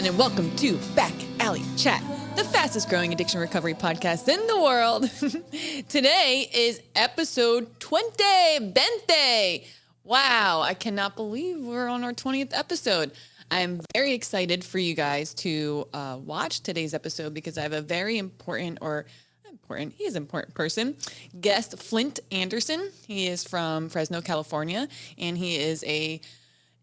everyone, and welcome to Back Alley Chat, the fastest growing addiction recovery podcast in the world. Today is episode 20. Wow, I cannot believe we're on our 20th episode. I'm very excited for you guys to watch today's episode because I have a very important person, guest Flindt Andersen. He is from Fresno, California, and he is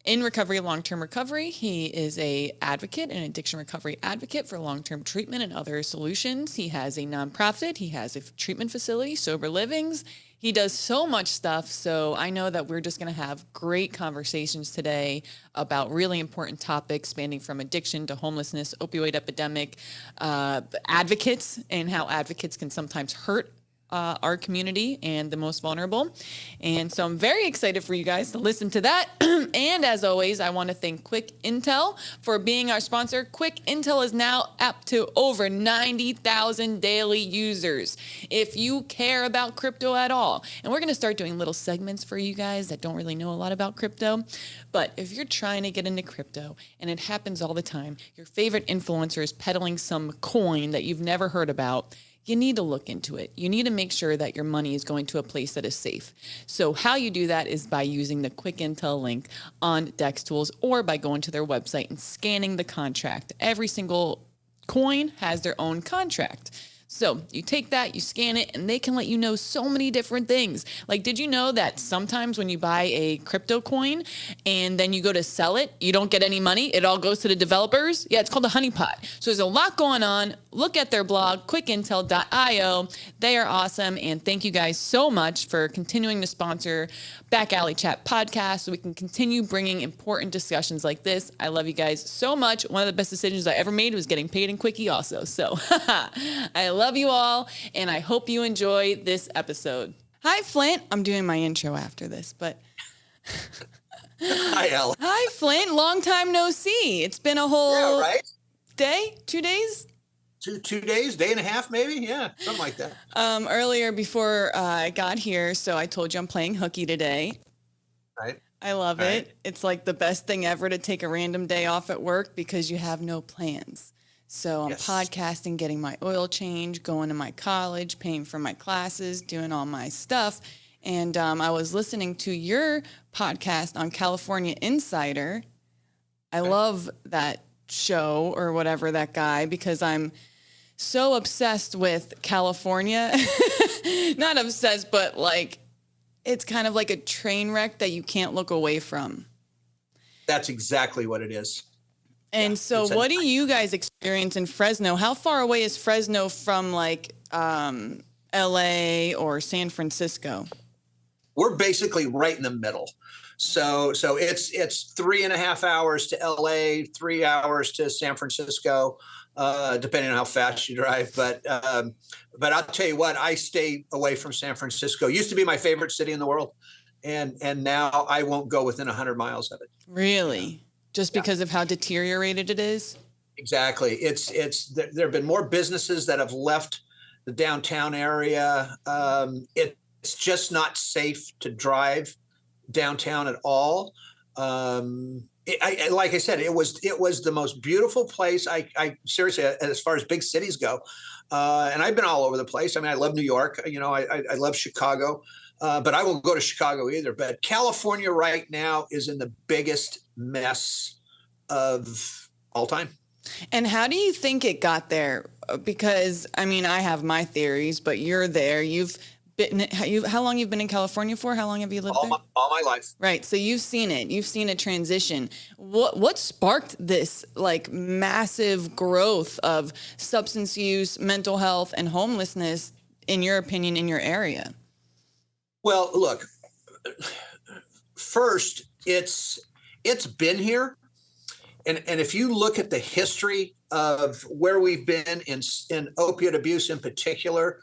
in recovery, long-term recovery. He is an advocate, an addiction recovery advocate for long-term treatment and other solutions. He has a nonprofit. He has a treatment facility, Sober Livings. He does so much stuff. So I know that we're just going to have great conversations today about really important topics spanning from addiction to homelessness, opioid epidemic, advocates, and how advocates can sometimes hurt our community and the most vulnerable. And so I'm very excited for you guys to listen to that. And as always, I want to thank Quick Intel for being our sponsor. Quick Intel is now up to over 90,000 daily users. If you care about crypto at all, and we're going to start doing little segments for you guys that don't really know a lot about crypto, but if you're trying to get into crypto, and it happens all the time, your favorite influencer is peddling some coin that you've never heard about, you need to look into it. You need to make sure that your money is going to a place that is safe. So how you do that is by using the Quick Intel link on Dex Tools or by going to their website and scanning the contract. Every single coin has their own contract. So you take that, you scan it, and they can let you know so many different things. Like, did you know that sometimes when you buy a crypto coin and then you go to sell it, you don't get any money? It all goes to the developers? Yeah, it's called a honeypot. So there's a lot going on. Look at their blog, quickintel.io. They are awesome. And thank you guys so much for continuing to sponsor Back Alley Chat podcast so we can continue bringing important discussions like this. I love you guys so much. One of the best decisions I ever made was getting paid in Quickie also. So I love you all, and I hope you enjoy this episode. Hi, Flindt. I'm doing my intro after this, but... Hi, Allie. Hi, Flindt. Long time no see. It's been a whole day, 2 days? Two days, day and a half, maybe? Yeah, something like that. Earlier before I got here, so I told you I'm playing hooky today. Right. I love it. It's like the best thing ever to take a random day off at work because you have no plans. So I'm podcasting, getting my oil change, going to my college, paying for my classes, doing all my stuff. And I was listening to your podcast on California Insider. I love that show or whatever, that guy, because I'm so obsessed with California. Not obsessed, but like it's kind of like a train wreck that you can't look away from. That's exactly what it is. And so what do you guys experience in Fresno? How far away is Fresno from like LA or San Francisco? We're basically right in the middle. So it's 3.5 hours to LA, 3 hours to San Francisco, depending on how fast you drive. But I'll tell you what, I stay away from San Francisco. It used to be my favorite city in the world. And now I won't go within 100 miles of it. Really? Just because of how deteriorated it is? Exactly. There have been more businesses that have left the downtown area. It's just not safe to drive downtown at all. Like I said, it was the most beautiful place. I seriously, as far as big cities go, and I've been all over the place. I mean, I love New York. You know, I love Chicago, but I won't go to Chicago either. But California right now is in the biggest mess of all time. And how do you think it got there? Because I mean, I have my theories, but you're there. How long you've been in California for? How long have you lived there? All my life. Right. So you've seen it. You've seen a transition. What sparked this like massive growth of substance use, mental health, and homelessness, in your opinion, in your area? Well, look, first, it's been here. And if you look at the history of where we've been in opiate abuse in particular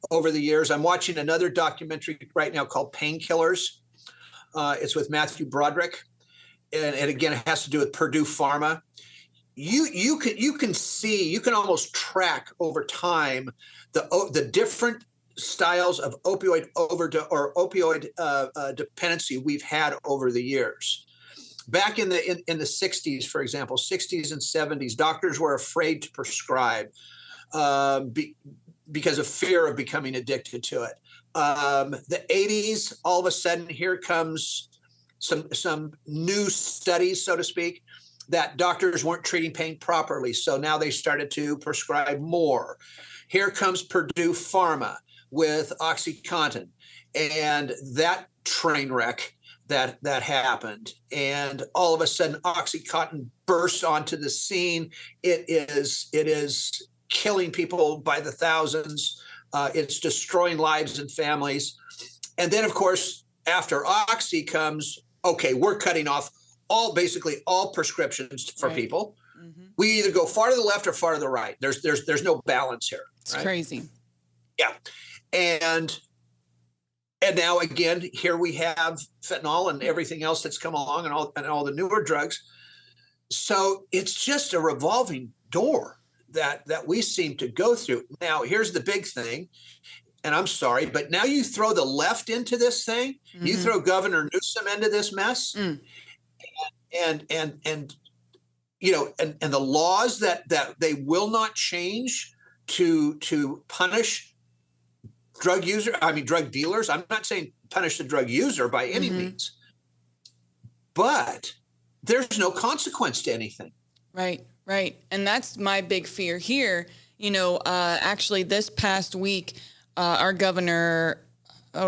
over the years, I'm watching another documentary right now called Painkillers. It's with Matthew Broderick. And again, it has to do with Purdue Pharma. You can almost track over time the different styles of opioid overdose or opioid dependency we've had over the years. back in the 60s, for example, 60s and 70s, doctors were afraid to prescribe because of fear of becoming addicted to it. The 80s, all of a sudden, here comes some new studies, so to speak, that doctors weren't treating pain properly. So now they started to prescribe more. Here comes Purdue Pharma with OxyContin, and that train wreck that happened. And all of a sudden, OxyContin bursts onto the scene. It is killing people by the thousands. It's destroying lives and families. And then, of course, after Oxy comes, okay, we're cutting off basically all prescriptions for people. Mm-hmm. We either go far to the left or far to the right. There's no balance here. It's crazy. Yeah. And now again, here we have fentanyl and everything else that's come along, and all the newer drugs. So it's just a revolving door that we seem to go through. Now, here's the big thing, and I'm sorry, but now you throw the left into this thing, mm-hmm. you throw Governor Newsom into this mess, and you know, and the laws that they will not change to punish drug dealers. I'm not saying punish the drug user by any mm-hmm. means, but there's no consequence to anything. Right. And that's my big fear here. You know, actually this past week, our governor, I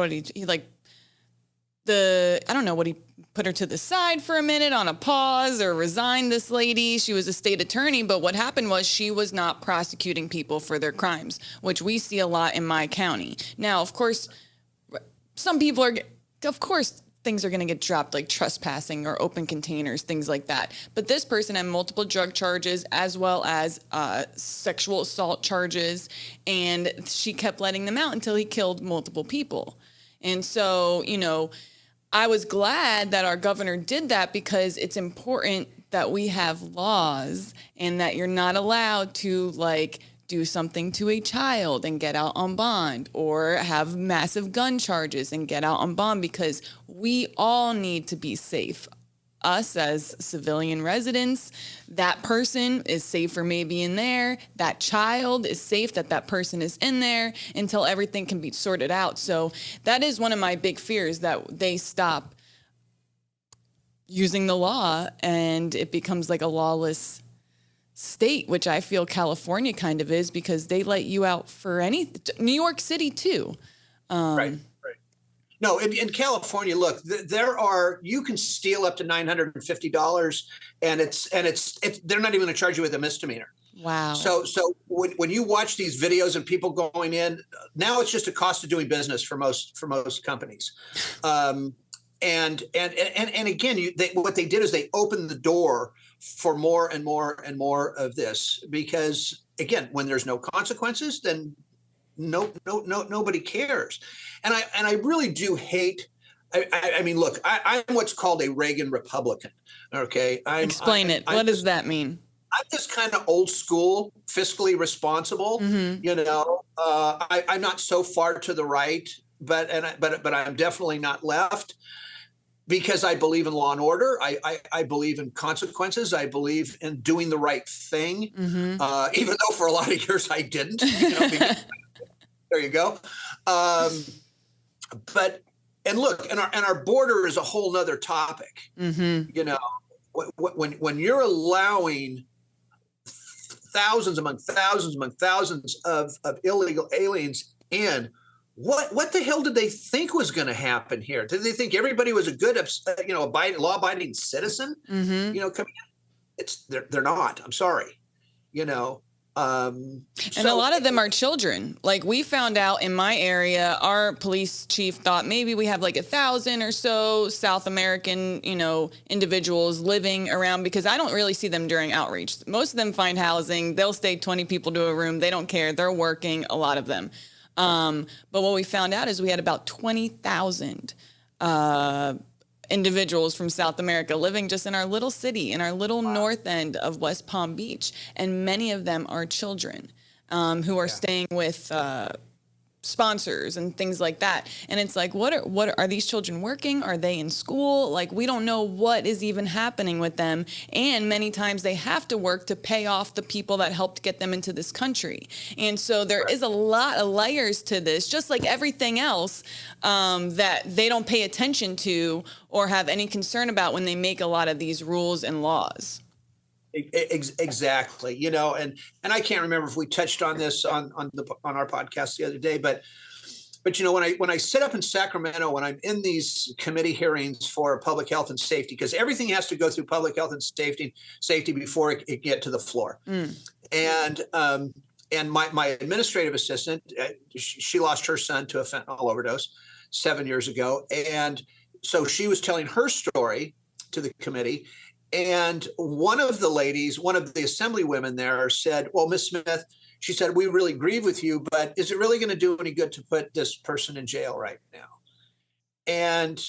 don't know what he put her to the side for a minute on a pause or resigned this lady. She was a state attorney, but what happened was she was not prosecuting people for their crimes, which we see a lot in my county. Now, of course, some people things are going to get dropped, like trespassing or open containers, things like that. But this person had multiple drug charges as well as sexual assault charges, and she kept letting them out until he killed multiple people. And so, you know, I was glad that our governor did that, because it's important that we have laws and that you're not allowed to, like, do something to a child and get out on bond, or have massive gun charges and get out on bond, because we all need to be safe. Us as civilian residents, that person is safer maybe in there. That child is safe that person is in there until everything can be sorted out. So that is one of my big fears, that they stop using the law and it becomes like a lawless state, which I feel California kind of is, because they let you out for anything. New York City too. Right. No, in California, look, you can steal up to $950, and it's they're not even going to charge you with a misdemeanor. Wow. So when you watch these videos and people going in, now it's just a cost of doing business for most companies. And again, what they did is they opened the door for more and more and more of this, because again, when there's no consequences, then nobody cares. And I really do hate. I mean, look, I'm what's called a Reagan Republican. Okay, explain it. What does that mean? I'm just kind of old school, fiscally responsible. Mm-hmm. You know, I'm not so far to the right, but I'm definitely not left, because I believe in law and order. I believe in consequences. I believe in doing the right thing, mm-hmm. Even though for a lot of years I didn't. You know, there you go. And look, our border is a whole nother topic. Mm-hmm. You know, when you're allowing thousands among thousands of illegal aliens in, what the hell did they think was going to happen here? Did they think everybody was a good, law-abiding citizen? Mm-hmm. You know, they're not. I'm sorry. You know. And a lot of them are children. Like, we found out in my area, our police chief thought maybe we have like 1,000 or so South American, you know, individuals living around, because I don't really see them during outreach. Most of them find housing. They'll stay 20 people to a room. They don't care. They're working, a lot of them. But what we found out is we had about 20,000 individuals from South America living just in our little city, in our little north end of West Palm Beach. And many of them are children who are staying with sponsors and things like that. And it's like, what are these children working? Are they in school? Like, we don't know what is even happening with them. And many times they have to work to pay off the people that helped get them into this country. And so there is a lot of layers to this, just like everything else, that they don't pay attention to or have any concern about when they make a lot of these rules and laws. Exactly. You know, and I can't remember if we touched on this on our podcast the other day, but you know, when I sit up in Sacramento, when I'm in these committee hearings for public health and safety, because everything has to go through public health and safety before it get to the floor. And my administrative assistant, she lost her son to a fentanyl overdose 7 years ago, and so she was telling her story to the committee. And one of the assembly women there said, well, Ms. Smith, she said, we really grieve with you, but is it really going to do any good to put this person in jail right now? And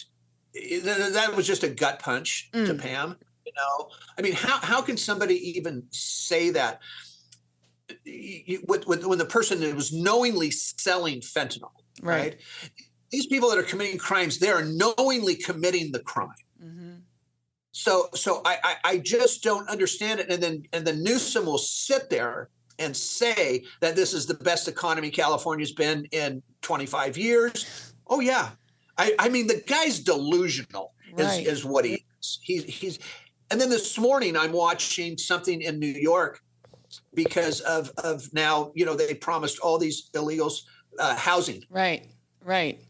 that was just a gut punch to Pam. You know, I mean, how can somebody even say that when the person that was knowingly selling fentanyl, right? These people that are committing crimes, they are knowingly committing the crime. So I just don't understand it. And then Newsom will sit there and say that this is the best economy California's been in 25 years. Oh yeah. I mean, the guy's delusional is what he is. He's and then this morning I'm watching something in New York because of now, you know, they promised all these illegals housing. Right.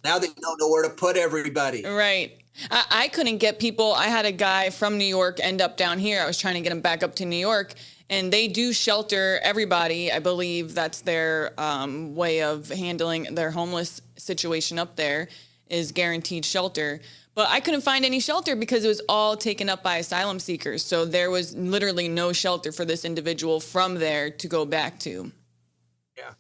Now they don't know where to put everybody. Right. I couldn't get people. I had a guy from New York end up down here. I was trying to get him back up to New York, and they do shelter everybody. I believe that's their way of handling their homeless situation up there is guaranteed shelter. But I couldn't find any shelter because it was all taken up by asylum seekers. So there was literally no shelter for this individual from there to go back to.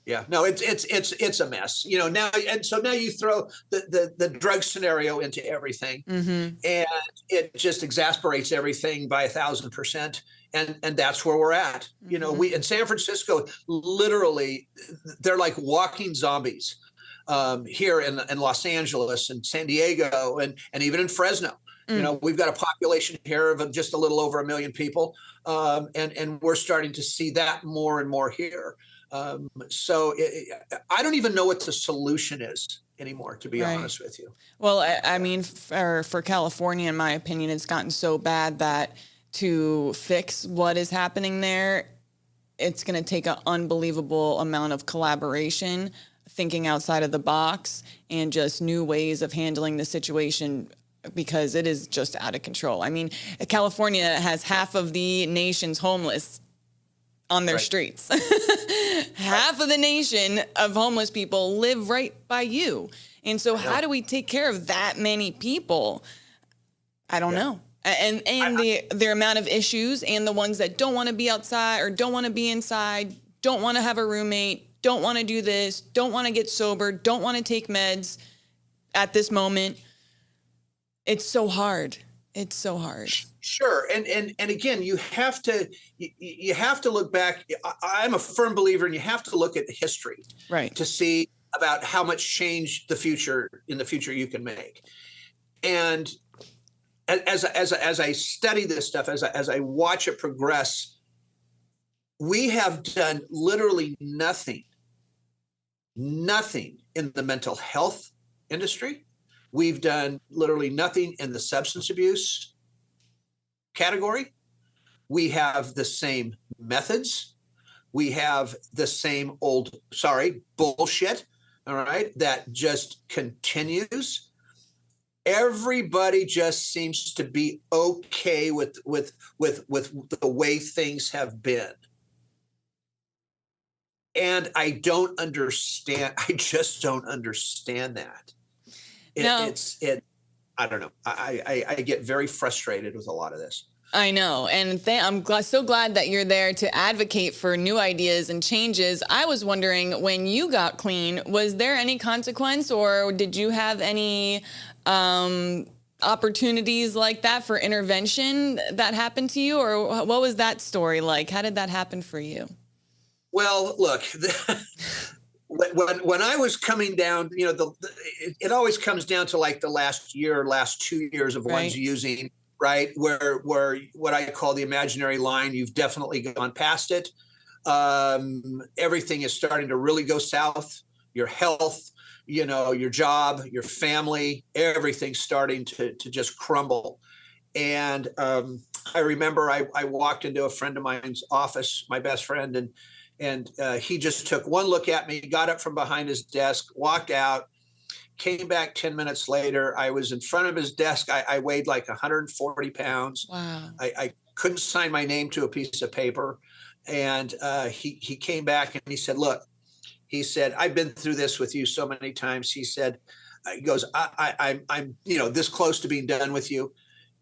Yeah. No, it's a mess, you know, now. And so now you throw the drug scenario into everything, and it just exasperates everything by 1,000%. And that's where we're at. You know, we in San Francisco, literally, they're like walking zombies here in Los Angeles and San Diego and even in Fresno. You know, we've got a population here of just a little over 1 million people. And we're starting to see that more and more here. So I don't even know what the solution is anymore, to be honest with you. Well, I mean, for California, in my opinion, it's gotten so bad that to fix what is happening there, it's going to take an unbelievable amount of collaboration, thinking outside of the box, and just new ways of handling the situation, because it is just out of control. I mean, California has half of the nation's homeless on their streets. Half of the nation of homeless people live right by you. And so how do we take care of that many people? I don't know. And the amount of issues, and the ones that don't want to be outside or don't want to be inside, don't want to have a roommate, don't want to do this, don't want to get sober, don't want to take meds at this moment. It's so hard. It's so hard. Sure. And again, you have to look back. I'm a firm believer, and you have to look at history, to see about how much change in the future you can make. And as I study this stuff, as I watch it progress, we have done literally nothing in the mental health industry. We've done literally nothing in the substance abuse category. We have the same methods. We have the same old, bullshit, all right, that just continues. Everybody just seems to be okay with the way things have been. And I don't understand. I just don't understand that. I don't know. I get very frustrated with a lot of this. I know. And I'm so glad that you're there to advocate for new ideas and changes. I was wondering, when you got clean, was there any consequence, or did you have any opportunities like that for intervention that happened to you? Or what was that story like? How did that happen for you? Well, look, when I was coming down, it always comes down to like the last 2 years of one's Right. using, right? Where what I call the imaginary line, you've definitely gone past it. Everything is starting to really go south. Your health, your job, your family, everything's starting to just crumble. And I remember I walked into a friend of mine's office, my best friend, and he just took one look at me, got up from behind his desk, walked out, came back 10 minutes later. I was in front of his desk. I weighed like 140 pounds. Wow. I couldn't sign my name to a piece of paper. And he came back and he said, look, he said, I've been through this with you so many times. He said, he goes, I'm this close to being done with you.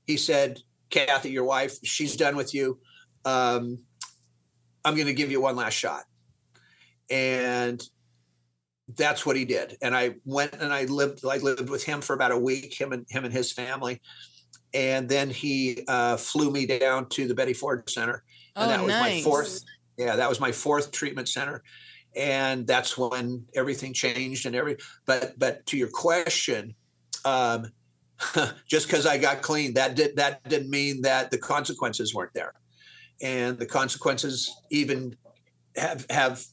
He said, Kathy, your wife, she's done with you. I'm going to give you one last shot. And that's what he did. And I went and I lived with him for about a week, him and his family. And then he flew me down to the Betty Ford Center. And that was nice. my fourth. Yeah, that was my fourth treatment center. And that's when everything changed but to your question, just because I got clean, that didn't mean that the consequences weren't there. And the consequences even have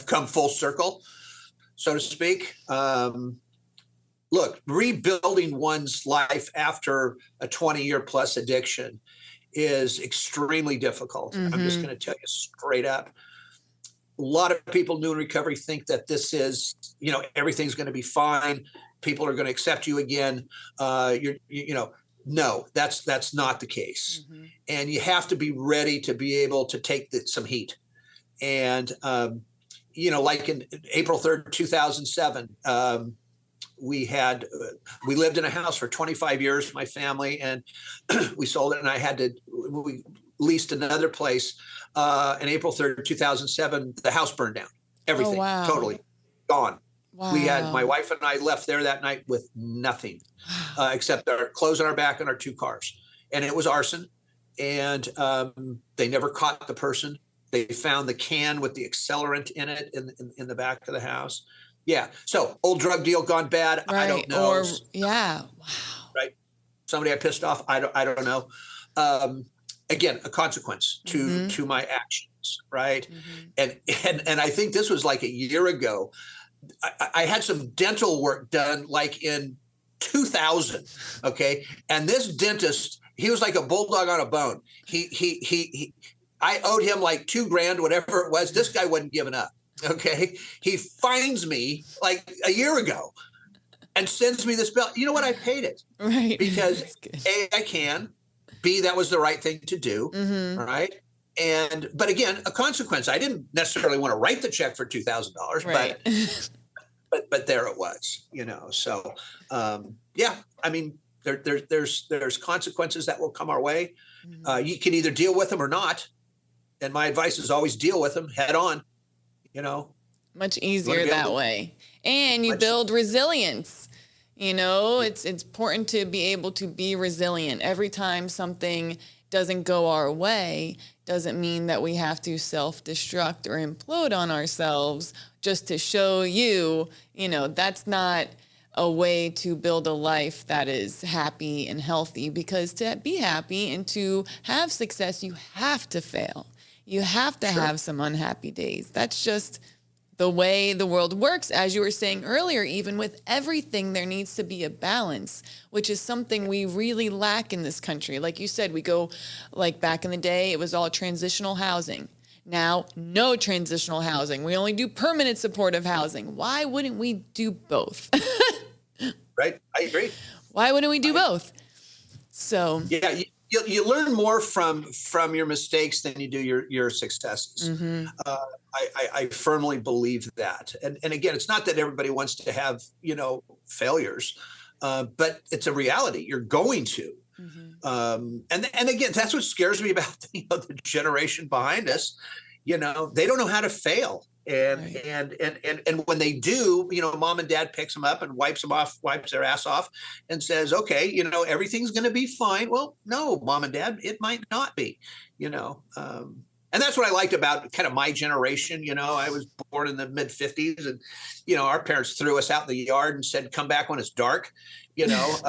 come full circle, so to speak. Look, rebuilding one's life after a 20-year plus addiction is extremely difficult. I'm just going to tell you straight up. A lot of people new in recovery think that this is, everything's going to be fine. People are going to accept you again. No, that's not the case. And you have to be ready to be able to take some heat. And, like in April 3rd, 2007, we lived in a house for 25 years, my family, and we sold it, and we leased another place. In April 3rd, 2007, the house burned down. Everything, totally gone. Wow. We had, my wife and I left there that night with nothing except our clothes on our back and our 2 cars. And it was arson. And they never caught the person. They found the can with the accelerant in it in the back of the house. Yeah. So old drug deal gone bad. Right. I don't know. Wow. Right. Somebody I pissed off. I don't know. Again, a consequence to my actions. Right. And I think this was like a year ago. I had some dental work done like in 2000. Okay. And this dentist, he was like a bulldog on a bone. I owed him like $2,000, whatever it was. This guy wasn't giving up. Okay. He fines me like a year ago and sends me this bill. You know what? I paid it. Right. Because A, I can. B, that was the right thing to do. All right. But again, a consequence. I didn't necessarily want to write the check for $2,000, right. but there it was, So, yeah, I mean, there's consequences that will come our way. You can either deal with them or not. And my advice is always deal with them head on, Much easier that way. And you build resilience. It's important to be able to be resilient. Every time something doesn't go our way, doesn't mean that we have to self-destruct or implode on ourselves just to show you, that's not a way to build a life that is happy and healthy. Because to be happy and to have success, you have to fail. You have to have some unhappy days. That's just the way the world works. As you were saying earlier, even with everything, there needs to be a balance, which is something we really lack in this country. Like you said, we go, like back in the day, it was all transitional housing. Now, no transitional housing. We only do permanent supportive housing. Why wouldn't we do both? Right. I agree. Why wouldn't we do both? So yeah, you learn more from your mistakes than you do your successes. I firmly believe that. And again, it's not that everybody wants to have, failures, but it's a reality. You're going to. And again, that's what scares me about the generation behind us. They don't know how to fail. And when they do, mom and dad picks them up and wipes their ass off and says, okay, everything's going to be fine. Well, no, mom and dad, it might not be, And that's what I liked about kind of my generation. I was born in the mid 50s, and, our parents threw us out in the yard and said, come back when it's dark. Hell,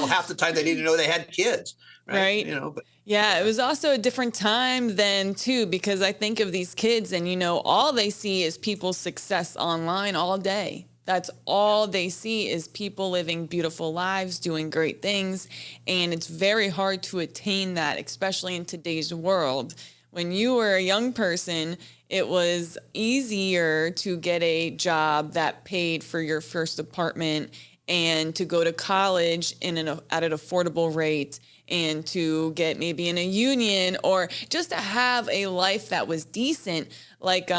half the time they didn't know they had kids. Right. But yeah, it was also a different time then too, because I think of these kids and, all they see is people's success online all day. That's all they see is people living beautiful lives, doing great things. And it's very hard to attain that, especially in today's world. When you were a young person, it was easier to get a job that paid for your first apartment and to go to college at an affordable rate and to get maybe in a union or just to have a life that was decent. Like,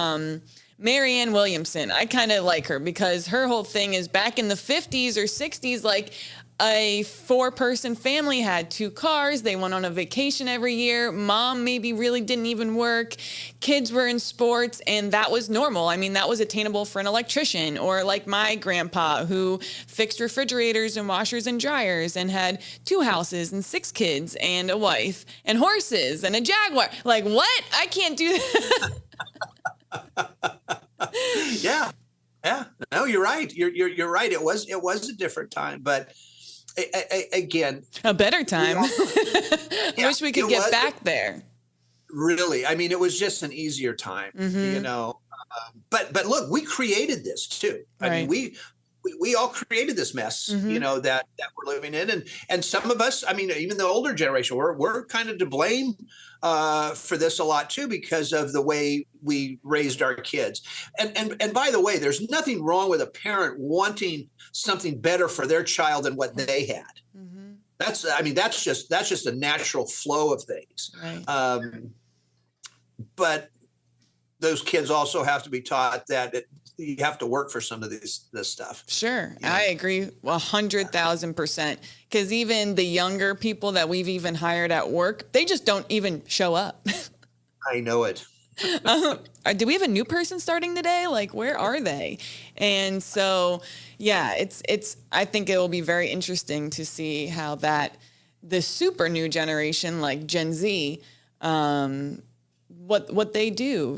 Marianne Williamson, I kind of like her because her whole thing is back in the 50s or 60s, like a 4-person family had 2 cars. They went on a vacation every year. Mom maybe really didn't even work. Kids were in sports, and that was normal. I mean, that was attainable for an electrician, or like my grandpa who fixed refrigerators and washers and dryers and had 2 houses and 6 kids and a wife and horses and a Jaguar. Like, what? I can't do that. Yeah. No, you're right. You're right. It was a different time, but again, a better time. I wish we could get back there. Really, I mean, it was just an easier time, But look, we created this too. Right. I mean, we all created this mess, that we're living in, and some of us, I mean, even the older generation, we're kind of to blame for this a lot too, because of the way we raised our kids. And by the way, there's nothing wrong with a parent wanting something better for their child than what they had. Mm-hmm. That's just a natural flow of things. Right. But those kids also have to be taught that you have to work for some of this stuff. Sure. I agree 100,000%. Because even the younger people that we've even hired at work, they just don't even show up. I know it. Do we have a new person starting today? Like, where are they? And so, yeah, it's. I think it will be very interesting to see how the super new generation, like Gen Z, what they do.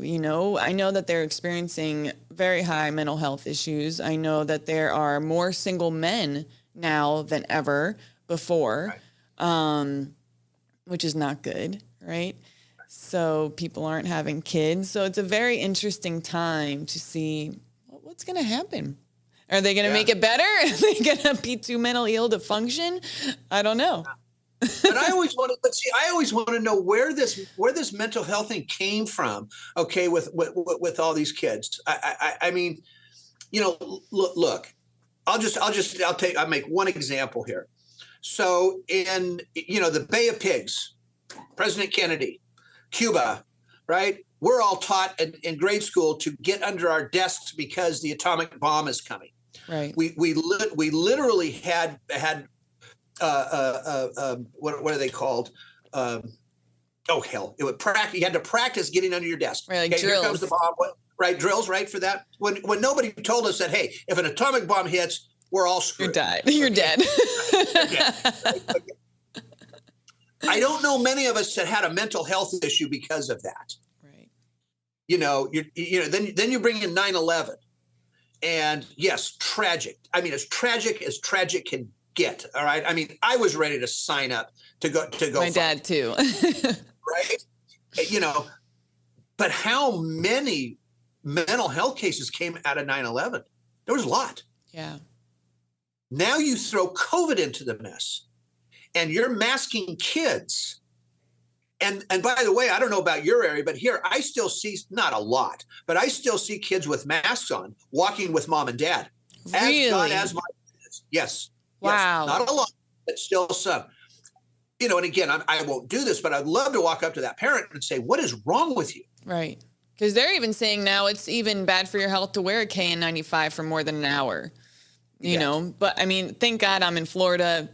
I know that they're experiencing very high mental health issues. I know that there are more single men now than ever before, right. Which is not good, right? So people aren't having kids. So it's a very interesting time to see what's going to happen. Are they going to make it better? Are they going to be too mentally ill to function? I don't know. But I always want to know where this mental health thing came from. Okay, with all these kids. I mean, look. I'll make one example here. So in the Bay of Pigs, President Kennedy, Cuba, right? We're all taught in grade school to get under our desks because the atomic bomb is coming. Right. We literally had what are they called? Hell! It would practice. You had to practice getting under your desk. Right, like drills. Here comes the bomb. Right, drills. Right for that. When nobody told us that, hey, if an atomic bomb hits, we're all screwed. You're dead. I don't know many of us that had a mental health issue because of that. Right. Then you bring in 9/11, and yes, tragic. I mean, as tragic can get. All right. I mean, I was ready to sign up to go. My dad too. Right. But how many mental health cases came out of 9/11? There was a lot. Yeah. Now you throw COVID into the mess, and you're masking kids. And by the way, I don't know about your area, but here I still see, not a lot, but I still see kids with masks on walking with mom and dad. Really? As my kids. Yes. Wow. Yes. Not a lot, but still some. And again, I won't do this, but I'd love to walk up to that parent and say, what is wrong with you? Right. Because they're even saying now it's even bad for your health to wear a KN95 for more than an hour. You know, but I mean, thank God I'm in Florida.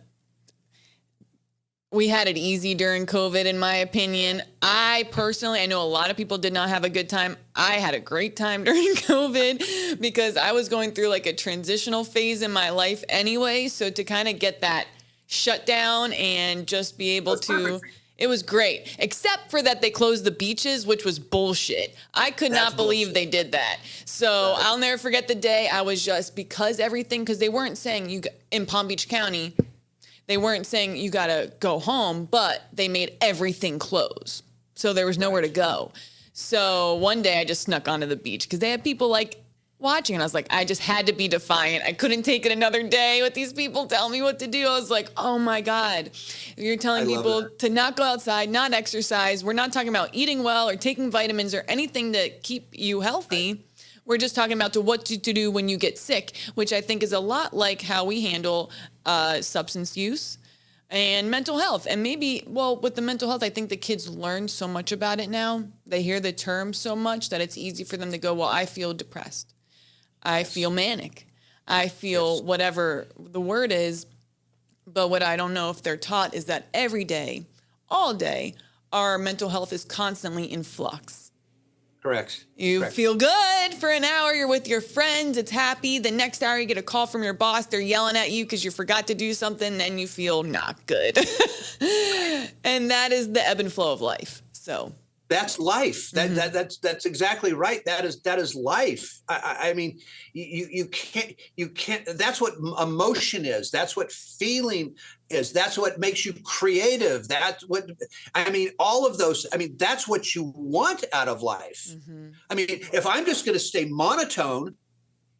We had it easy during COVID, in my opinion. I know a lot of people did not have a good time. I had a great time during COVID because I was going through like a transitional phase in my life anyway. So to kind of get that shut down and just be able to, It was great, except for that they closed the beaches, which was bullshit. I could not believe they did that. So I'll never forget the day I was just, because they weren't saying in Palm Beach County, they weren't saying you got to go home, but they made everything close. So there was nowhere to go. So one day I just snuck onto the beach because they had people like watching, and I was like, I just had to be defiant. I couldn't take it another day with these people telling me what to do. I was like, oh my God, you're telling people to not go outside, not exercise. We're not talking about eating well or taking vitamins or anything to keep you healthy. Right. We're just talking about what to do when you get sick, which I think is a lot like how we handle substance use and mental health. And maybe, with the mental health, I think the kids learn so much about it now. They hear the term so much that it's easy for them to go, I feel depressed. I feel manic. I feel whatever the word is. But what I don't know if they're taught is that every day, all day, our mental health is constantly in flux. Correct. You feel good for an hour. You're with your friends. It's happy. The next hour you get a call from your boss. They're yelling at you because you forgot to do something. Then you feel not good. And that is the ebb and flow of life. So. That's life. That's exactly right. That is life. I mean, you can't. That's what emotion is. That's what feeling is. That's what makes you creative. That's what, all of those. That's what you want out of life. If I'm just going to stay monotone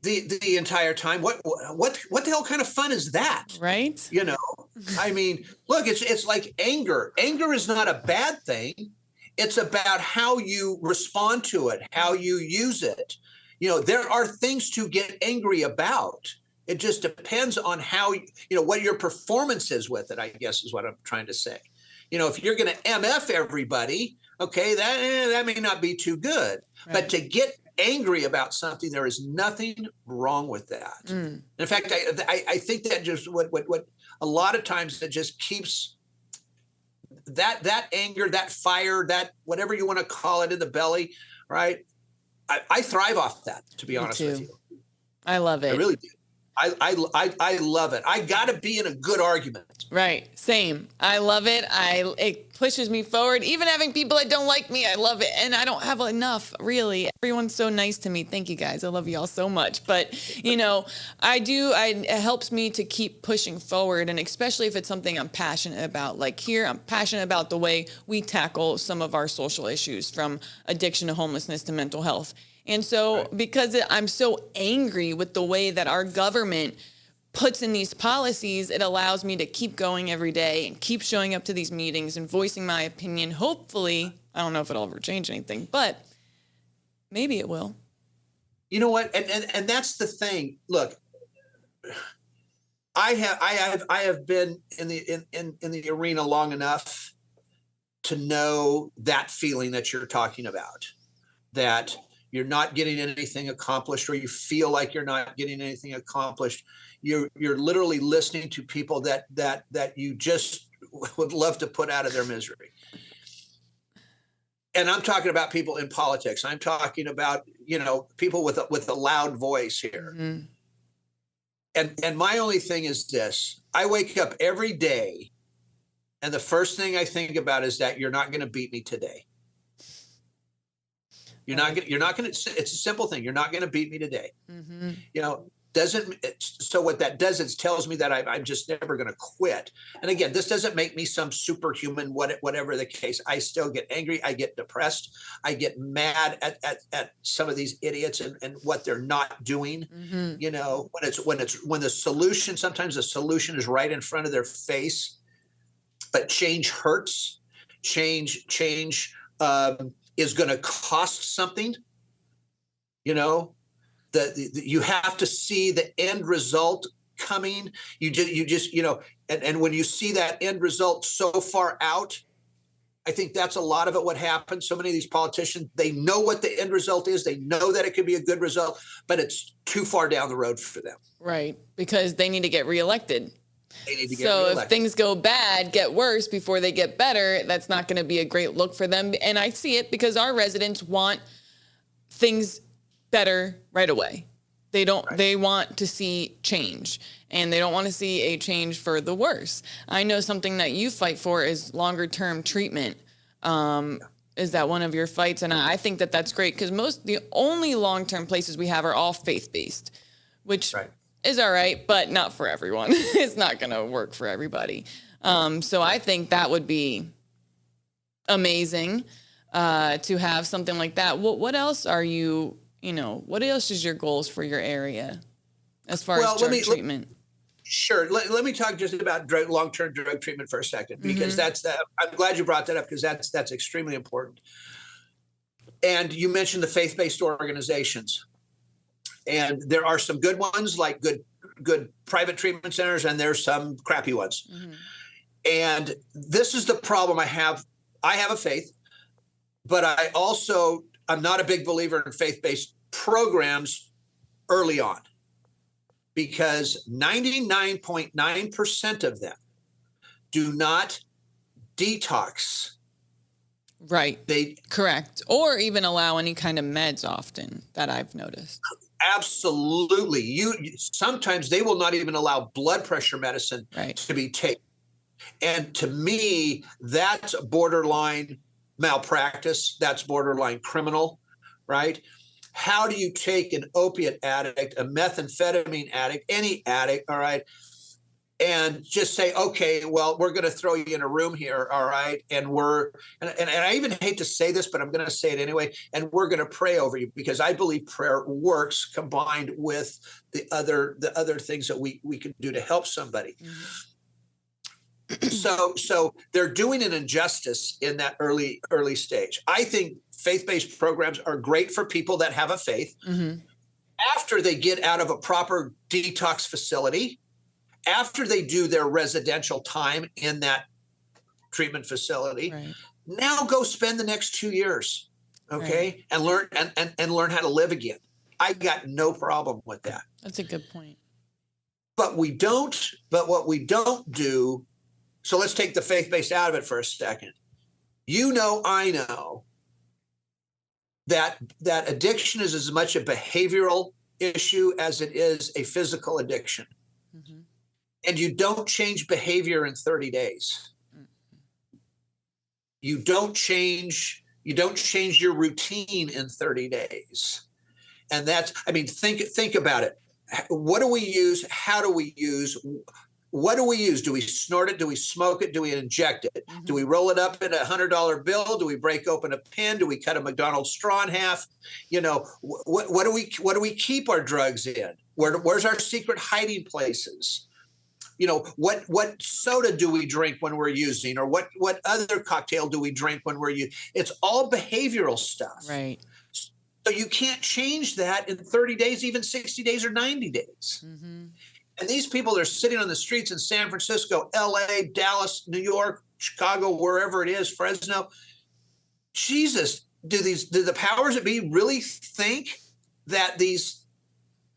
the entire time, what the hell kind of fun is that? Right. Look, it's like anger. Anger is not a bad thing. It's about how you respond to it, how you use it. There are things to get angry about. It just depends on how, what your performance is with it, I guess is what I'm trying to say. If you're going to MF everybody, okay, that may not be too good. Right. But to get angry about something, there is nothing wrong with that. In fact, I think that just what a lot of times it just keeps that anger, that fire, that whatever you want to call it in the belly, right? I thrive off that, to be honest with you. I love it. I really do. I love it. I got to be in a good argument. Right. Same. I love it. It pushes me forward. Even having people that don't like me, I love it. And I don't have enough, really. Everyone's so nice to me. Thank you, guys. I love you all so much. But, it helps me to keep pushing forward. And especially if it's something I'm passionate about. Like here, I'm passionate about the way we tackle some of our social issues, from addiction to homelessness to mental health. And so because I'm so angry with the way that our government puts in these policies, it allows me to keep going every day and keep showing up to these meetings and voicing my opinion. Hopefully, I don't know if it'll ever change anything, but maybe it will. You know what? And that's the thing. Look, I have been in the arena long enough to know that feeling that you're talking about, that you're not getting anything accomplished, or you feel like you're not getting anything accomplished. You're literally listening to people that you just would love to put out of their misery. And I'm talking about people in politics. I'm talking about, people with a loud voice here. Mm-hmm. And my only thing is this: I wake up every day, and the first thing I think about is that you're not going to beat me today. You're not going to, it's a simple thing. You're not going to beat me today. Mm-hmm. So what that does is tells me that I'm just never going to quit. And again, this doesn't make me some superhuman, whatever the case. I still get angry. I get depressed. I get mad at some of these idiots and what they're not doing. Mm-hmm. When the solution, sometimes the solution is right in front of their face, but change hurts. Change is going to cost something. You have to see the end result coming. You just and when you see that end result so far out, I think that's a lot of it. What happens? So many of these politicians, they know what the end result is. They know that it could be a good result, but it's too far down the road for them. Right, because they need to get reelected. So if things go bad, get worse before they get better, that's not going to be a great look for them. And I see it because our residents want things better right away. They want to see change, and they don't want to see a change for the worse. I know something that you fight for is longer term treatment. Is that one of your fights? And I think that that's great, because the only long term places we have are all faith based, which is all right, but not for everyone. It's not going to work for everybody. So I think that would be amazing to have something like that. What else are you? What else is your goals for your area as far as drug treatment? Sure. Let me talk just about long-term drug treatment for a second, because I'm glad you brought that up, because that's extremely important. And you mentioned the faith-based organizations, and there are some good ones, like good private treatment centers, and there's some crappy ones. And this is the problem I have. I have a faith, but I'm not a big believer in faith-based programs early on, because 99.9% of them do not detox. Right. Correct. Or even allow any kind of meds often, that I've noticed. Absolutely. Sometimes they will not even allow blood pressure medicine to be taken. And to me, that's borderline malpractice. That's borderline criminal, right? How do you take an opiate addict, a methamphetamine addict, any addict, all right, and just say, okay, well, we're going to throw you in a room here, all right, and I even hate to say this, but I'm going to say it anyway, and we're going to pray over you, because I believe prayer works combined with the other things that we can do to help somebody. So they're doing an injustice in that early stage. I think faith-based programs are great for people that have a faith. After they get out of a proper detox facility, after they do their residential time in that treatment facility, now go spend the next 2 years, okay, and learn and learn how to live again. I got no problem with that. That's a good point. But what we don't do. So let's take the faith-based out of it for a second. I know that addiction is as much a behavioral issue as it is a physical addiction. And you don't change behavior in 30 days. You don't change your routine in 30 days. And think about it. What do we use? How do we use? What do we use? Do we snort it? Do we smoke it? Do we inject it? Do we roll it up in $100 bill? Do we break open a pen? Do we cut a McDonald's straw in half? What do we keep our drugs in? Where's our secret hiding places? What soda do we drink when we're using, or what other cocktail do we drink when we're using? It's all behavioral stuff. Right. So you can't change that in 30 days, even 60 days or 90 days. And these people are sitting on the streets in San Francisco, LA, Dallas, New York, Chicago, wherever it is, Fresno. Jesus, do the powers that be really think that these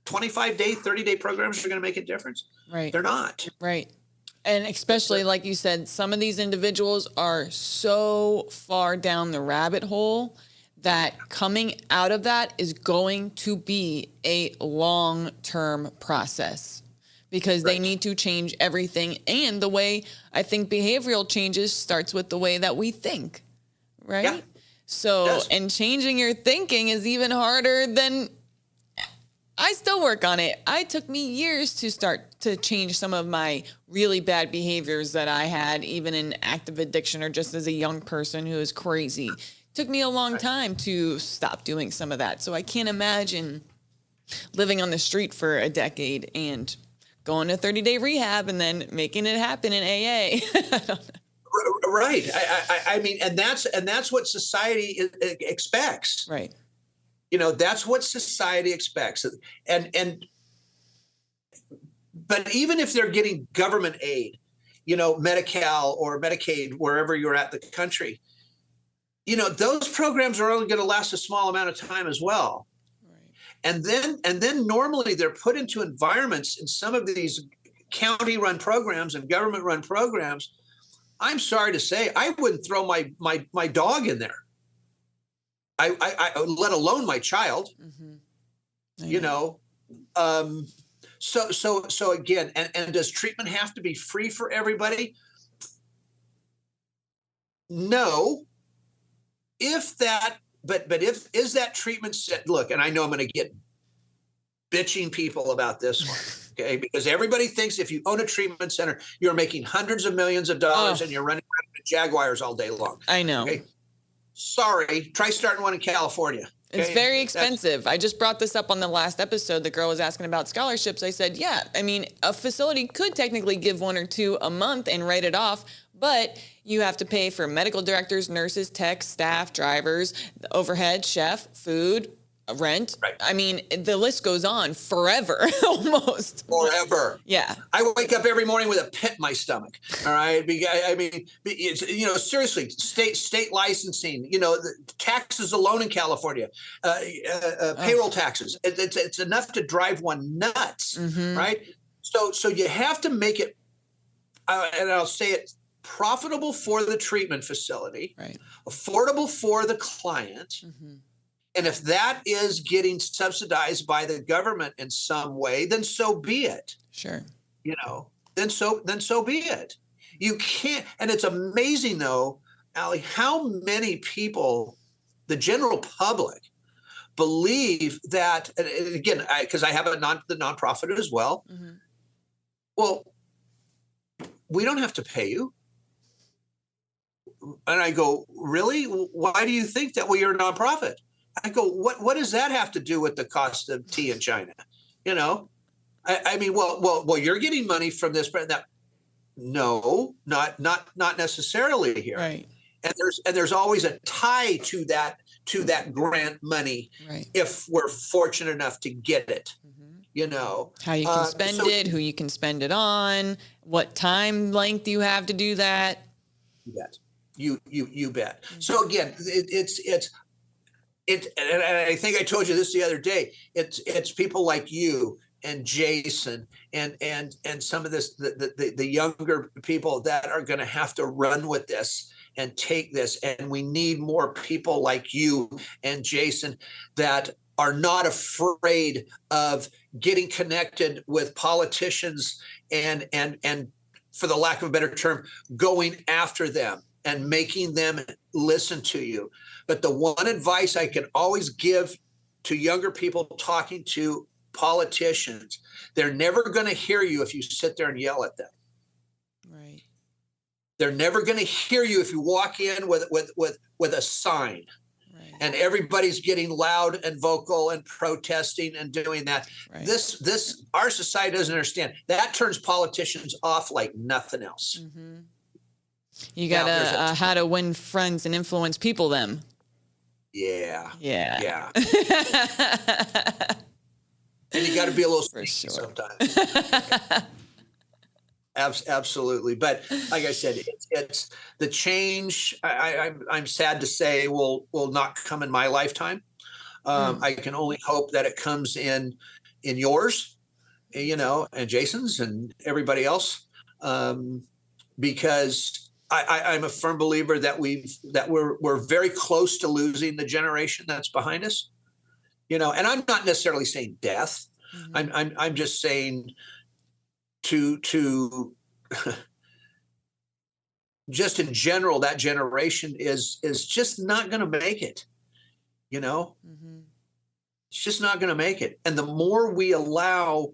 25-day, 30-day programs are going to make a difference? Right. They're not. Right. And especially, like you said, some of these individuals are so far down the rabbit hole that coming out of that is going to be a long-term process, because they need to change everything. And the way I think behavioral changes starts with the way that we think, right? Yeah. So, and changing your thinking is even harder than, I still work on it. It took me years to start to change some of my really bad behaviors that I had, even in active addiction or just as a young person who is crazy. It took me a long time to stop doing some of that. So I can't imagine living on the street for a decade and going to 30-day rehab and then making it happen in AA. Right. I mean, and that's what society expects. Right. That's what society expects. But even if they're getting government aid, Medi-Cal or Medicaid, wherever you're at the country, those programs are only going to last a small amount of time as well. And then normally they're put into environments in some of these county-run programs and government-run programs. I'm sorry to say, I wouldn't throw my dog in there. I let alone my child. So again, and does treatment have to be free for everybody? No. If that, but if is that treatment set? Look, and I know I'm going to get bitching people about this one, okay? Because everybody thinks if you own a treatment center, you're making hundreds of millions of dollars and you're running around with Jaguars all day long. I know. Okay? Sorry, try starting one in California. Okay? It's very expensive. I just brought this up on the last episode. The girl was asking about scholarships. I said, yeah, I mean, a facility could technically give 1 or 2 a month and write it off, but you have to pay for medical directors, nurses, techs, staff, drivers, overhead, chef, food, rent. Right. I mean, the list goes on forever, almost. Forever. Yeah. I wake up every morning with a pit in my stomach. All right. I mean, it's, seriously, state licensing, the taxes alone in California, payroll taxes. It's enough to drive one nuts. Mm-hmm. Right. So you have to make it, and I'll say it, profitable for the treatment facility, right, affordable for the client. Mm-hmm. And if that is getting subsidized by the government in some way, then so be it. Sure. Then so be it. You can't, and it's amazing though, Allie, how many people, the general public, believe that, and again, because I have the nonprofit as well. Mm-hmm. Well, we don't have to pay you. And I go, really? Why do you think that we are a nonprofit? I go, what does that have to do with the cost of tea in China? I mean, well, you're getting money from this, but that, no, not necessarily here. Right. And there's always a tie to that grant money, right, if we're fortunate enough to get it. Mm-hmm. How you can spend it, who you can spend it on, what time length you have to do that. You bet. You bet. Mm-hmm. So again, and I think I told you this the other day. It's people like you and Jason and some of this the younger people that are going to have to run with this and take this. And we need more people like you and Jason that are not afraid of getting connected with politicians and for the lack of a better term, going after them and making them listen to you. But the one advice I can always give to younger people talking to politicians, they're never going to hear you if you sit there and yell at them. Right. They're never going to hear you if you walk in with a sign. Right. And everybody's getting loud and vocal and protesting and doing that. Right. This our society doesn't understand. That turns politicians off like nothing else. Mm-hmm. You got to how to win friends and influence people them. Yeah. Yeah. And you got to be a little sneaky sometimes. Absolutely. But like I said, it's the change. I'm sad to say will not come in my lifetime. I can only hope that it comes in yours, and Jason's and everybody else, because I'm a firm believer that we're very close to losing the generation that's behind us, and I'm not necessarily saying death. Mm-hmm. I'm just saying to just in general, that generation is just not going to make it, mm-hmm. It's just not going to make it. And the more we allow,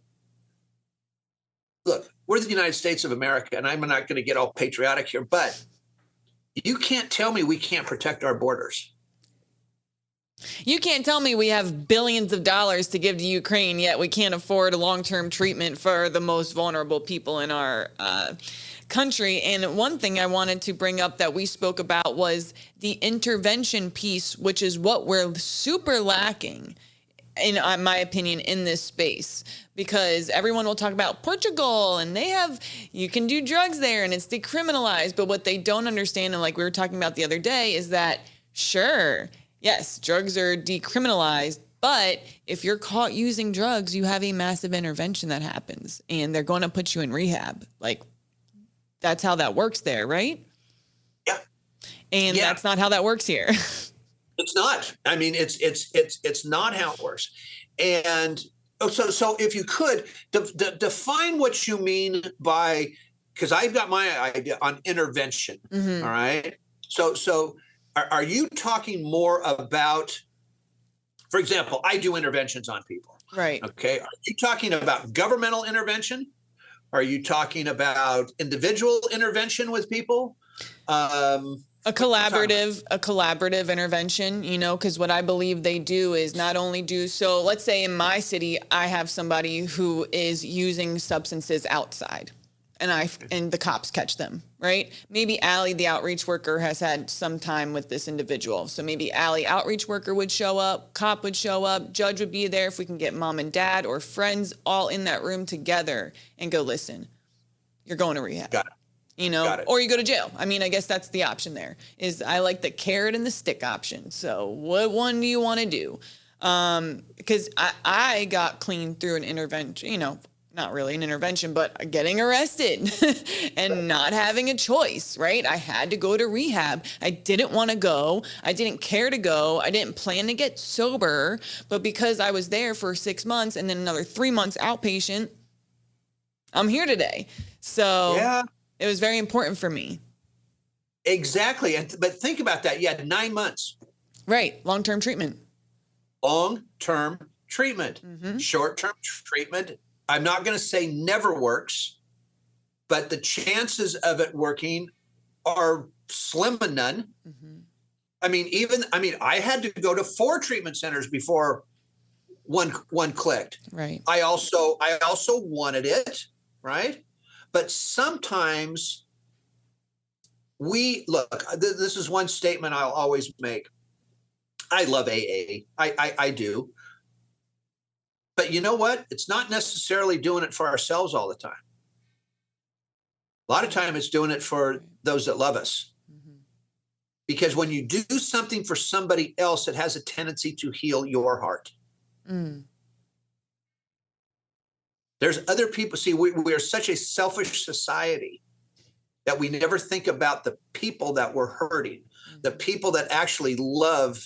look, we're the United States of America, and I'm not going to get all patriotic here, but you can't tell me we can't protect our borders. You can't tell me we have billions of dollars to give to Ukraine, yet we can't afford a long-term treatment for the most vulnerable people in our country. And one thing I wanted to bring up that we spoke about was the intervention piece, which is what we're super lacking, in my opinion, in this space. Because everyone will talk about Portugal and you can do drugs there and it's decriminalized. But what they don't understand, and like we were talking about the other day, is that, sure, yes, drugs are decriminalized, but if you're caught using drugs, you have a massive intervention that happens and they're going to put you in rehab. Like, that's how that works there, right? Yeah. And that's not how that works here. It's not. I mean, it's not how it works. And Oh, so if you could define what you mean by, because I've got my idea on intervention. Mm-hmm. All right. So are you talking more about, for example, I do interventions on people. Right. Okay. Are you talking about governmental intervention? Are you talking about individual intervention with people? A collaborative intervention, you know, because what I believe they do is not only do so, let's say in my city, I have somebody who is using substances outside and the cops catch them, right? Maybe Allie, the outreach worker, has had some time with this individual. So maybe Allie, outreach worker, would show up, cop would show up, judge would be there if we can get mom and dad or friends all in that room together and go, listen, you're going to rehab. Got it. You know, or you go to jail. I mean, I guess that's the option there. Is I like the carrot and the stick option. So what one do you want to do? Because I got clean through an intervention, you know, not really an intervention, but getting arrested and not having a choice, right? I had to go to rehab. I didn't want to go. I didn't care to go. I didn't plan to get sober. But because I was there for 6 months and then another 3 months outpatient, I'm here today. So yeah. It was very important for me. Exactly. But think about that. You had 9 months. Right. Long-term treatment. Long-term treatment. Mm-hmm. Short-term treatment, I'm not going to say never works, but the chances of it working are slim and none. Mm-hmm. I had to go to 4 treatment centers before one clicked. Right. I also wanted it, right? But sometimes this is one statement I'll always make. I love AA. I do. But you know what? It's not necessarily doing it for ourselves all the time. A lot of time it's doing it for those that love us. Mm-hmm. Because when you do something for somebody else, it has a tendency to heal your heart. Mm. There's other people. See, we are such a selfish society that we never think about the people that we're hurting, mm-hmm. the people that actually love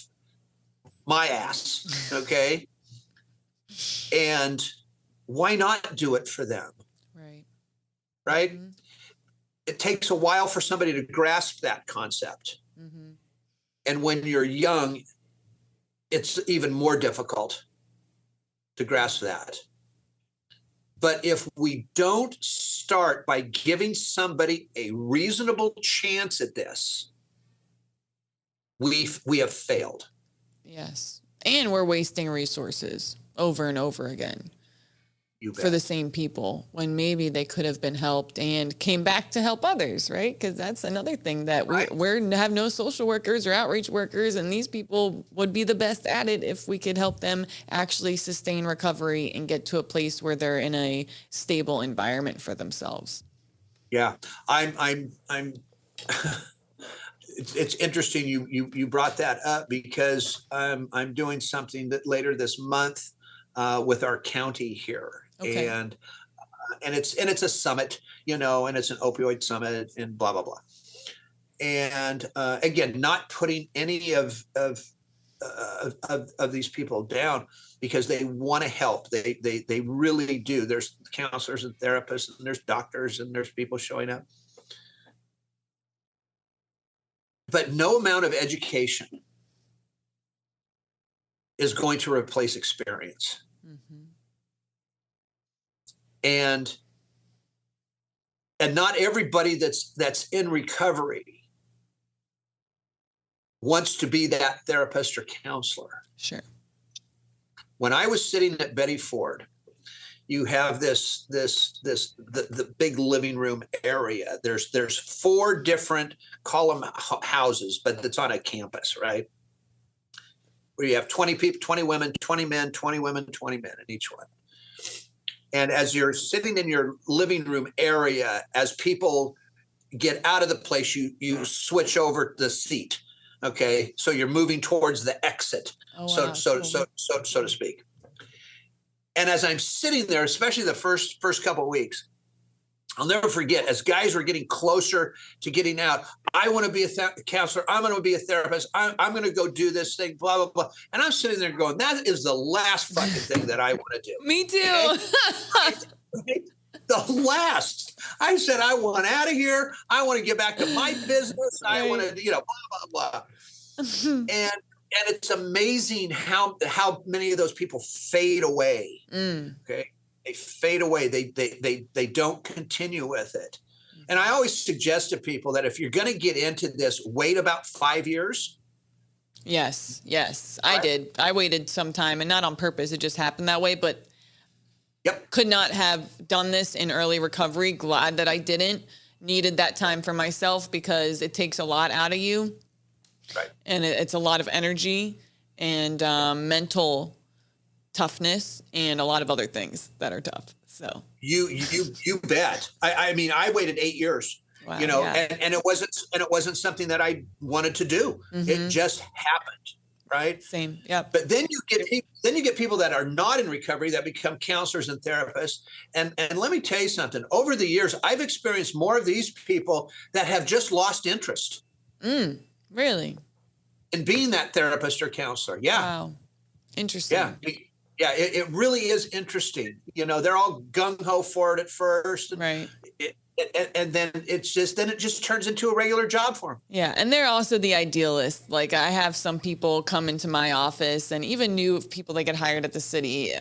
my ass. Okay. And why not do it for them? Right. Right. Mm-hmm. It takes a while for somebody to grasp that concept. Mm-hmm. And when you're young, it's even more difficult to grasp that. But if we don't start by giving somebody a reasonable chance at this, we have failed. Yes. And we're wasting resources over and over again for the same people when maybe they could have been helped and came back to help others, right? Because that's another thing that we have no social workers or outreach workers, and these people would be the best at it if we could help them actually sustain recovery and get to a place where they're in a stable environment for themselves. Yeah, I'm it's interesting you brought that up because I'm doing something that later this month with our county here. Okay. And it's a summit, you know, and it's an opioid summit and blah, blah, blah. And again, not putting any of these people down because they want to help. They really do. There's counselors and therapists and there's doctors and there's people showing up. But no amount of education is going to replace experience. Mm-hmm. And not everybody that's in recovery wants to be that therapist or counselor. Sure. When I was sitting at Betty Ford, you have the big living room area. There's 4 different column houses, but it's on a campus, right? Where you have 20 people, 20 women, 20 men, 20 women, 20 men in each one. And as you're sitting in your living room area, as people get out of the place, you switch over the seat. Okay, so you're moving towards the exit, so to speak. And as I'm sitting there, especially the first couple of weeks, I'll never forget, as guys were getting closer to getting out, I want to be a counselor. I'm going to be a therapist. I'm going to go do this thing, blah, blah, blah. And I'm sitting there going, that is the last fucking thing that I want to do. Me too. Okay? The last. I said, I want out of here. I want to get back to my business. Right. I want to, blah, blah, blah. And it's amazing how many of those people fade away. Okay. They fade away. They don't continue with it. And I always suggest to people that if you're going to get into this, wait about 5 years. Yes. Right? I did. I waited some time, and not on purpose. It just happened that way, but could not have done this in early recovery. Glad that I didn't. Needed that time for myself because it takes a lot out of you. Right. And it's a lot of energy and mental toughness and a lot of other things that are tough. So you bet. I mean, I waited 8 years, wow, and it wasn't something that I wanted to do. It just happened. Right. Same. Yep. But then you get people that are not in recovery that become counselors and therapists. And let me tell you something. Over the years, I've experienced more of these people that have just lost interest. Really? In being that therapist or counselor. Yeah. Wow. Interesting. Yeah. It really is interesting. They're all gung ho for it at first. Right. And then it just turns into a regular job for them. Yeah. And they're also the idealists. Like I have some people come into my office and even new people that get hired at the city.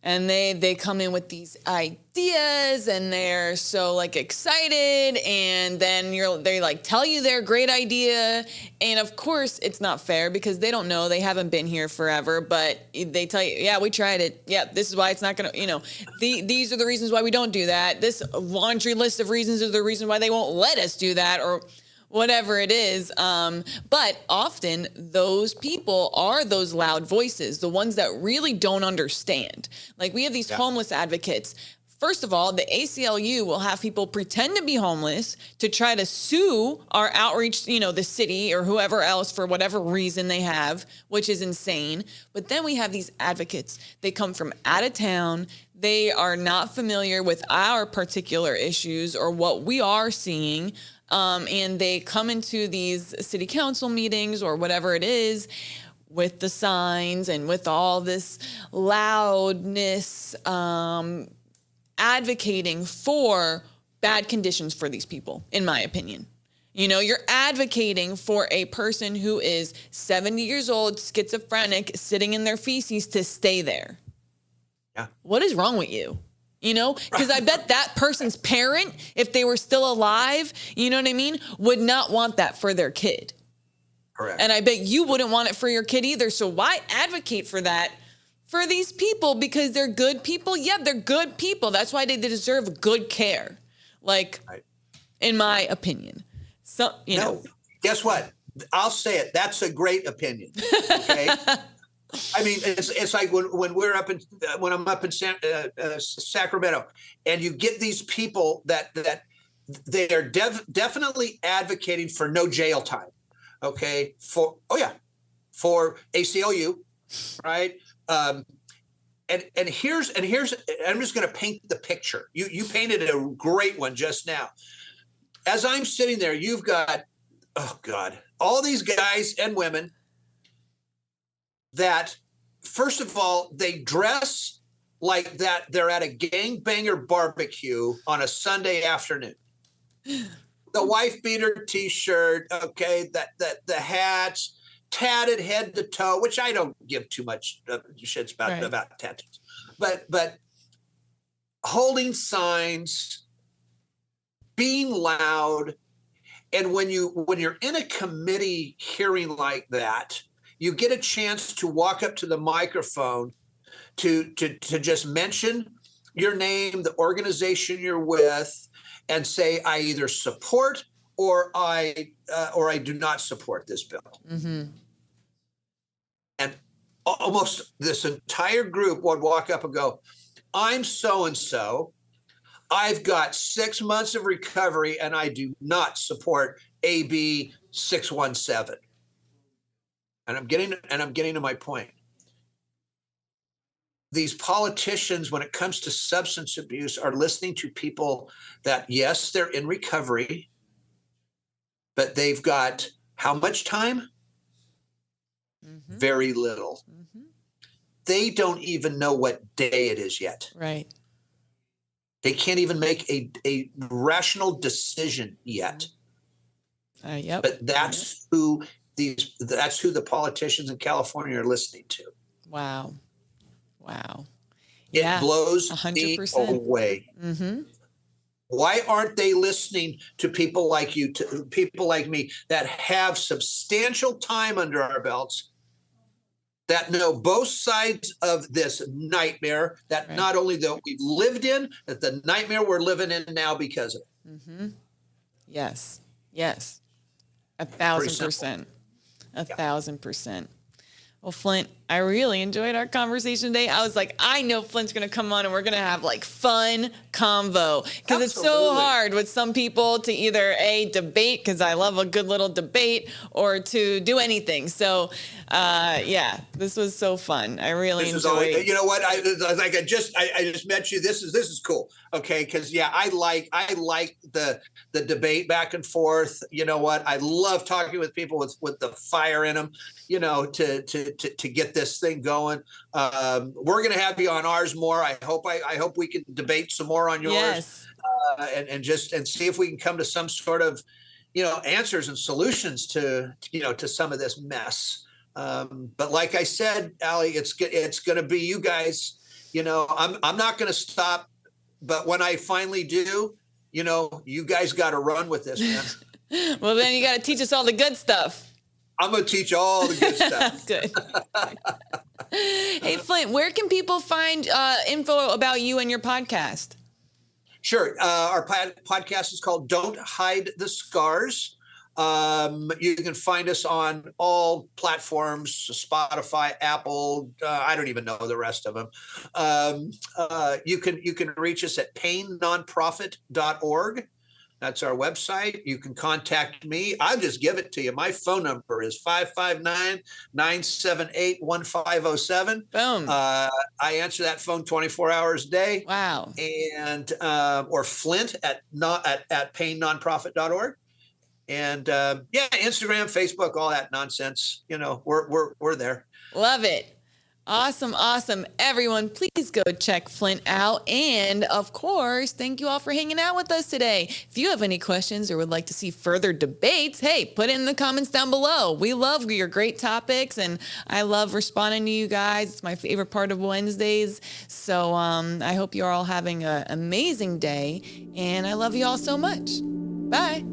And they come in with these ideas and they're so like excited, and then they like tell you their great idea. And of course it's not fair because they don't know, they haven't been here forever, but they tell you, yeah, we tried it. Yeah, this is why it's not going to, these are the reasons why we don't do that. This laundry list of reasons is the reason why they won't let us do that, or whatever it is. But often those people are those loud voices, the ones that really don't understand. Like we have these homeless advocates. First of all, the ACLU will have people pretend to be homeless to try to sue our outreach, the city or whoever else for whatever reason they have, which is insane. But then we have these advocates. They come from out of town. They are not familiar with our particular issues or what we are seeing. And they come into these city council meetings or whatever it is with the signs and with all this loudness, advocating for bad conditions for these people, in my opinion. You're advocating for a person who is 70 years old, schizophrenic, sitting in their feces to stay there. Yeah. What is wrong with you? Because I bet that person's parent, if they were still alive, you know what I mean, would not want that for their kid. Correct. And I bet you wouldn't want it for your kid either. So why advocate for that for these people? Because they're good people. Yeah, they're good people. That's why they deserve good care. Like, in my opinion. So, No, guess what? I'll say it. That's a great opinion. Okay. I mean, it's like when I'm up in Sacramento, and you get these people that they are definitely advocating for no jail time. Okay, for ACLU, right? And here's I'm just going to paint the picture. You painted a great one just now. As I'm sitting there, you've got, oh God, all these guys and women that, first of all, they dress like that they're at a gangbanger barbecue on a Sunday afternoon. The wife beater T-shirt, okay, that the hats, tatted head to toe, which I don't give too much shits about tattoos, but holding signs, being loud, and when you're in a committee hearing like that, you get a chance to walk up to the microphone to just mention your name, the organization you're with, and say, I either support or I do not support this bill. Mm-hmm. And almost this entire group would walk up and go, I'm so-and-so. I've got 6 months of recovery and I do not support AB 617. And I'm getting to my point. These politicians, when it comes to substance abuse, are listening to people that, yes, they're in recovery, but they've got how much time? Mm-hmm. Very little. Mm-hmm. They don't even know what day it is yet. Right. They can't even make a rational decision yet. Yep. But that's who the politicians in California are listening to. Wow. Wow. It blows 100%. me away. Mm-hmm. Why aren't they listening to people like you, to people like me that have substantial time under our belts, that know both sides of this nightmare that not only that we've lived in, but the nightmare we're living in now because of it. Mm-hmm. Yes. Yes. 1,000%. 1,000%. Well, Flindt, I really enjoyed our conversation today. I was like, I know Flint's going to come on and we're going to have like fun convo, because it's so hard with some people to either debate, because I love a good little debate, or to do anything. So, this was so fun. I really enjoyed it. You know what? I just met you. This is cool. Okay, because I like the debate back and forth. You know what? I love talking with people with the fire in them. You know, to get this thing going. We're going to have you on ours more. I hope we can debate some more on yours. Yes. And see if we can come to some sort of, answers and solutions to some of this mess. But like I said, Allie, it's going to be you guys. I'm not going to stop. But when I finally do, you guys got to run with this, man. Well, then you got to teach us all the good stuff. I'm going to teach all the good stuff. Good. Hey, Flindt, where can people find info about you and your podcast? Sure. Our podcast is called Don't Hide the Scars. You can find us on all platforms, Spotify, Apple. I don't even know the rest of them. You can reach us at painnonprofit.org. That's our website. You can contact me. I'll just give it to you. My phone number is 559-978-1507. Boom. I answer that phone 24 hours a day. Wow. And or Flindt at painnonprofit.org. And Instagram, Facebook, all that nonsense. We're there. Love it. Awesome. Everyone, please go check Flindt out. And of course, thank you all for hanging out with us today. If you have any questions or would like to see further debates, hey, put it in the comments down below. We love your great topics, and I love responding to you guys. It's my favorite part of Wednesdays. So I hope you're all having an amazing day, and I love you all so much. Bye.